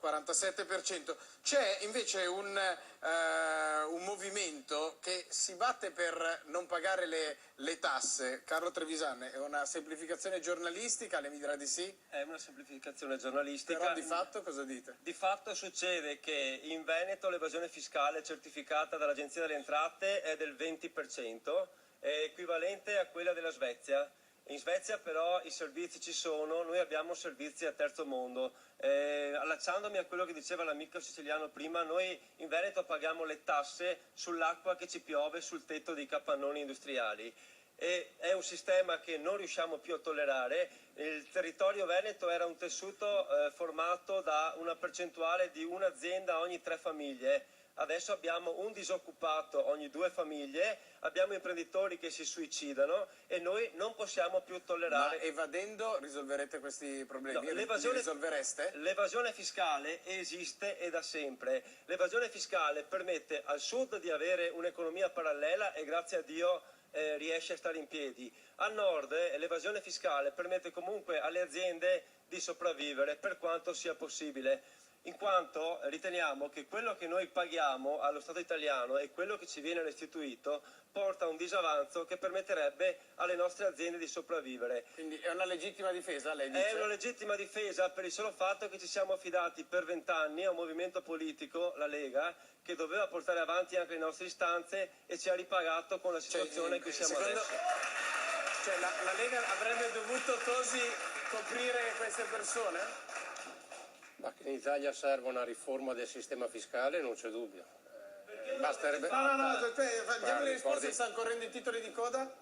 0,47%. C'è invece un movimento che si batte per non pagare le tasse. Carlo Trevisan, è una semplificazione giornalistica? Lei mi dirà di sì? È una semplificazione giornalistica. Però di fatto cosa dite? Di fatto succede che in Veneto l'evasione fiscale certificata dall'Agenzia delle Entrate è del 20%, è equivalente a quella della Svezia. In Svezia però i servizi ci sono, noi abbiamo servizi a terzo mondo. Allacciandomi a quello che diceva l'amico siciliano prima, noi in Veneto paghiamo le tasse sull'acqua che ci piove sul tetto dei capannoni industriali. E è un sistema che non riusciamo più a tollerare. Il territorio veneto era un tessuto formato da una percentuale di un'azienda ogni 3 famiglie. Adesso abbiamo un disoccupato ogni 2 famiglie, abbiamo imprenditori che si suicidano e noi non possiamo più tollerare. Ma evadendo risolverete questi problemi? No, li risolvereste? L'evasione fiscale esiste e da sempre. L'evasione fiscale permette al sud di avere un'economia parallela e grazie a Dio riesce a stare in piedi. Al nord l'evasione fiscale permette comunque alle aziende di sopravvivere per quanto sia possibile, in quanto riteniamo che quello che noi paghiamo allo Stato italiano e quello che ci viene restituito porta a un disavanzo che permetterebbe alle nostre aziende di sopravvivere. Quindi è una legittima difesa, lei dice? È una legittima difesa per il solo fatto che ci siamo affidati per 20 anni a un movimento politico, la Lega, che doveva portare avanti anche le nostre istanze e ci ha ripagato con la situazione in cui siamo adesso. Cioè la Lega avrebbe dovuto così coprire queste persone? Ma che in Italia serve una riforma del sistema fiscale non c'è dubbio. Basterebbe... Diamo le risposte, stanno correndo i titoli di coda?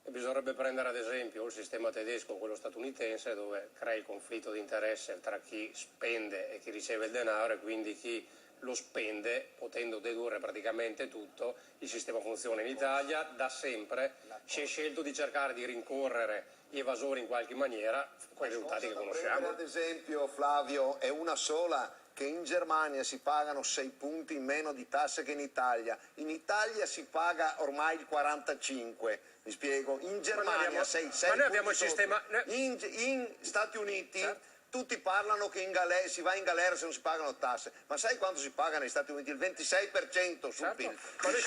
E bisognerebbe prendere ad esempio il sistema tedesco, quello statunitense, dove crea il conflitto di interesse tra chi spende e chi riceve il denaro e quindi chi lo spende, potendo dedurre praticamente tutto. Il sistema funziona in Italia, da sempre si è scelto di cercare di rincorrere gli evasori in qualche maniera, con i risultati che conosciamo. Ad esempio, Flavio, è una sola, che in Germania si pagano 6 punti in meno di tasse che in Italia. In Italia si paga ormai il 45, mi spiego. In Germania 6 ma noi abbiamo il sistema... In Stati Uniti... Certo. Tutti parlano che si va in galera se non si pagano tasse, ma sai quanto si paga negli Stati Uniti? Il 26% sul Certo. PIL. Ma noi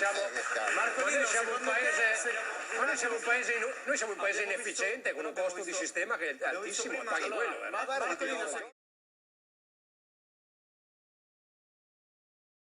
siamo un paese inefficiente con un costo di sistema che è altissimo, paghi quello. Ma guarda,